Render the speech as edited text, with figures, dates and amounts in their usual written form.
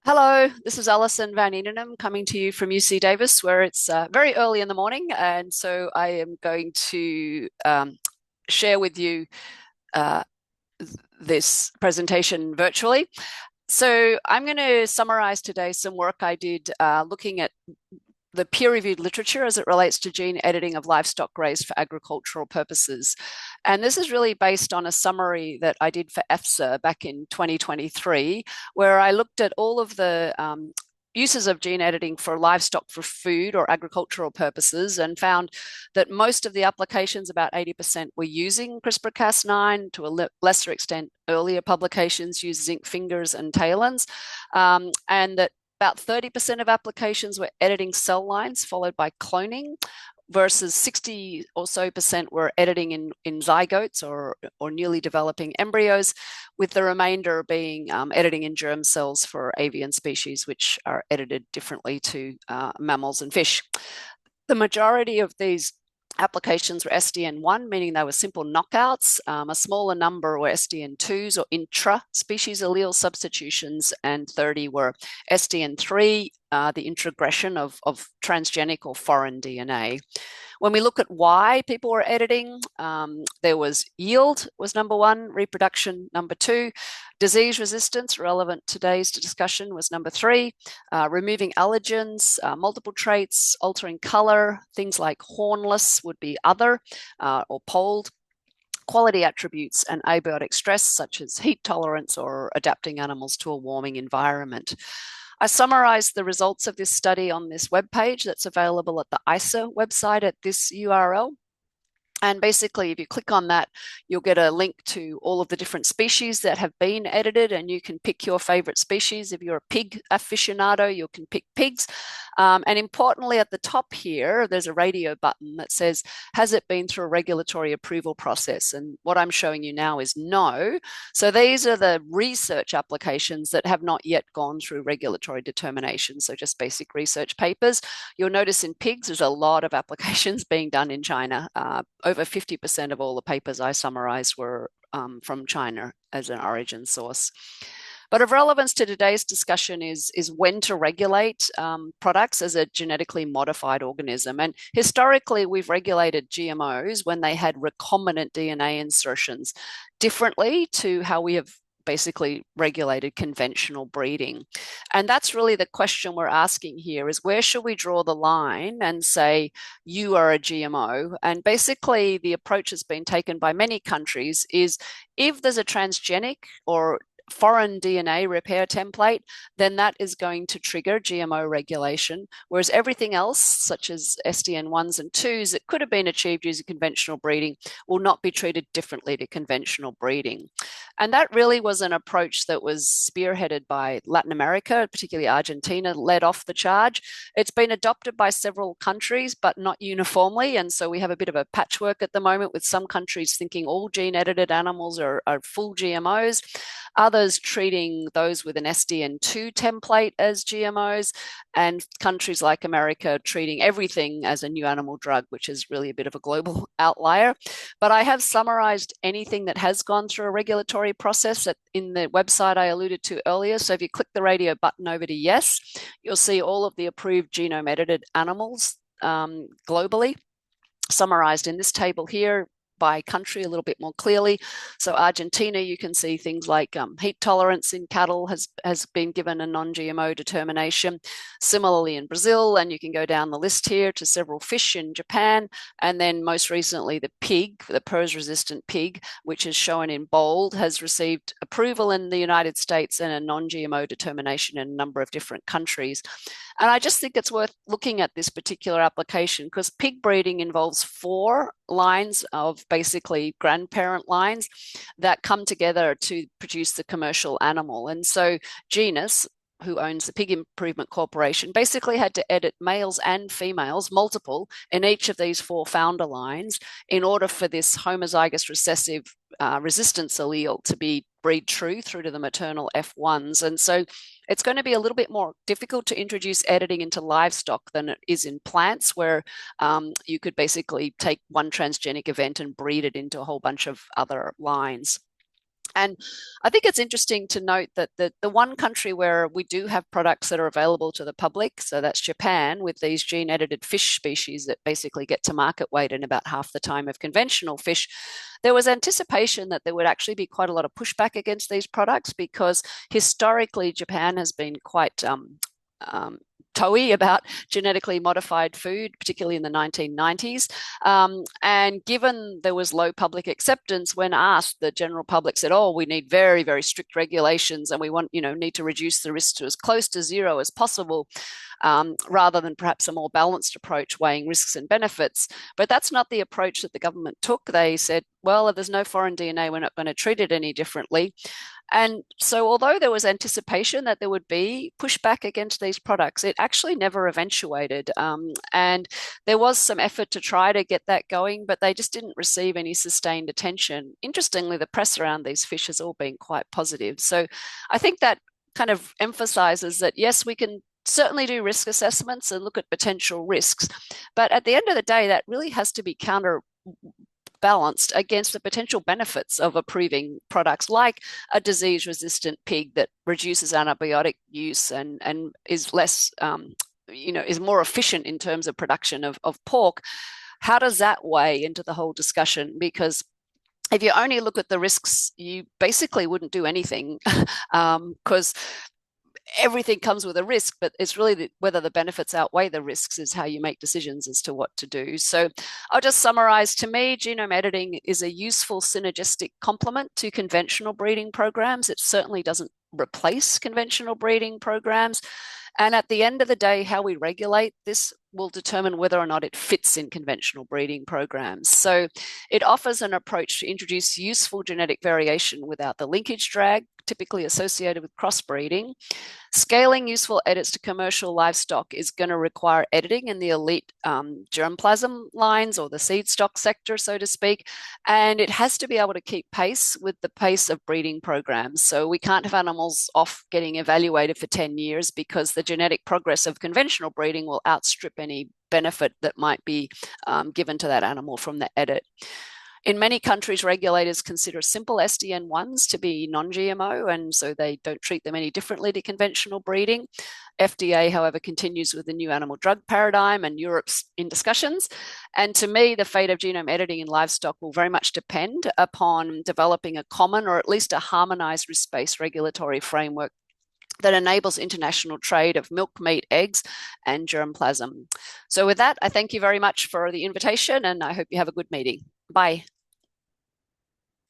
Hello, this is Alison van Eenennaam coming to you from UC Davis, where it's very early in the morning. And so I am going to share with you uh, this presentation virtually. So I'm going to summarize today some work I did looking at the peer-reviewed literature as it relates to gene editing of livestock raised for agricultural purposes. And this is really based on a summary that I did for EFSA back in 2023, where I looked at all of the uses of gene editing for livestock for food or agricultural purposes and found that most of the applications, about 80%, were using CRISPR-Cas9, to a lesser extent earlier publications use zinc fingers and talons, and that about 30% of applications were editing cell lines followed by cloning, versus 60 or so percent were editing in zygotes or newly developing embryos, with the remainder being editing in germ cells for avian species, which are edited differently to mammals and fish. The majority of these applications were SDN1, meaning they were simple knockouts. A smaller number were SDN2s or intra-species allele substitutions, and 30 were SDN3, the introgression of transgenic or foreign DNA. When we look at why people were editing, there was yield was number one, reproduction number two, disease resistance, relevant to today's discussion, was number three, removing allergens, multiple traits, altering color, things like hornless would be other, or polled, quality attributes, and abiotic stress such as heat tolerance or adapting animals to a warming environment. I summarized the results of this study on this webpage that's available at the ISA website at this URL. And basically, if you click on that, you'll get a link to all of the different species that have been edited, and you can pick your favorite species. If you're a pig aficionado, you can pick pigs. And importantly, at the top here, there's a radio button that says, has it been through a regulatory approval process? And what I'm showing you now is no. So these are the research applications that have not yet gone through regulatory determination. So just basic research papers. You'll notice in pigs, there's a lot of applications being done in China. Over 50% of all the papers I summarized were from China as an origin source. But of relevance to today's discussion is when to regulate products as a genetically modified organism. And historically, we've regulated GMOs when they had recombinant DNA insertions differently to how we have basically regulated conventional breeding. And that's really the question we're asking here, is where should we draw the line and say, you are a GMO? And basically the approach that's been taken by many countries is, if there's a transgenic or foreign DNA repair template, then that is going to trigger GMO regulation. Whereas everything else, such as SDN1s and 2s, that could have been achieved using conventional breeding, will not be treated differently to conventional breeding. And that really was an approach that was spearheaded by Latin America, particularly Argentina, led off the charge. It's been adopted by several countries, but not uniformly. And so we have a bit of a patchwork at the moment, with some countries thinking all gene edited animals are full GMOs, others treating those with an SDN2 template as GMOs, and countries like America treating everything as a new animal drug, which is really a bit of a global outlier. But I have summarized anything that has gone through a regulatory process in the website I alluded to earlier. So if you click the radio button over to yes, you'll see all of the approved genome edited animals globally summarized in this table here by country a little bit more clearly. So Argentina, you can see things like heat tolerance in cattle has been given a non-GMO determination. Similarly in Brazil, and you can go down the list here to several fish in Japan, and then most recently the pig, the PRRS-resistant pig, which is shown in bold, has received approval in the United States and a non-GMO determination in a number of different countries. And I just think it's worth looking at this particular application, because pig breeding involves 4 lines of basically grandparent lines that come together to produce the commercial animal. And so Genus, who owns the Pig Improvement Corporation, basically had to edit males and females, multiple, in each of these 4 founder lines in order for this homozygous recessive resistance allele to be breed true through to the maternal F1s. And so it's going to be a little bit more difficult to introduce editing into livestock than it is in plants, where you could basically take one transgenic event and breed it into a whole bunch of other lines. And I think it's interesting to note that the one country where we do have products that are available to the public, so that's Japan, with these gene edited fish species that basically get to market weight in about half the time of conventional fish, there was anticipation that there would actually be quite a lot of pushback against these products because historically Japan has been quite toey about genetically modified food, particularly in the 1990s. And given there was low public acceptance, when asked, the general public said, "Oh, we need very, very strict regulations, and we need to reduce the risk to as close to zero as possible." Rather than perhaps a more balanced approach weighing risks and benefits. But that's not the approach that the government took. They said, well, if there's no foreign DNA, we're not going to treat it any differently. And so, although there was anticipation that there would be pushback against these products, it actually never eventuated. And there was some effort to try to get that going, but they just didn't receive any sustained attention. Interestingly, the press around these fish has all been quite positive. So I think that kind of emphasizes that, yes, we can certainly do risk assessments and look at potential risks. But at the end of the day, that really has to be counterbalanced against the potential benefits of approving products like a disease-resistant pig that reduces antibiotic use and is less, is more efficient in terms of production of pork. How does that weigh into the whole discussion? Because if you only look at the risks, you basically wouldn't do anything because everything comes with a risk, but it's really whether the benefits outweigh the risks is how you make decisions as to what to do. So I'll just summarize. To me, genome editing is a useful synergistic complement to conventional breeding programs. It certainly doesn't replace conventional breeding programs. And at the end of the day, how we regulate this will determine whether or not it fits in conventional breeding programs. So it offers an approach to introduce useful genetic variation without the linkage drag typically associated with crossbreeding. Scaling useful edits to commercial livestock is going to require editing in the elite germplasm lines or the seed stock sector, so to speak, and it has to be able to keep pace with the pace of breeding programs. So we can't have animals off getting evaluated for 10 years because the genetic progress of conventional breeding will outstrip any benefit that might be given to that animal from the edit. In many countries, regulators consider simple SDN1s to be non-GMO, and so they don't treat them any differently to conventional breeding. FDA, however, continues with the new animal drug paradigm, and Europe's in discussions. And to me, the fate of genome editing in livestock will very much depend upon developing a common or at least a harmonized risk-based regulatory framework that enables international trade of milk, meat, eggs, and germplasm. So with that, I thank you very much for the invitation, and I hope you have a good meeting. Bye.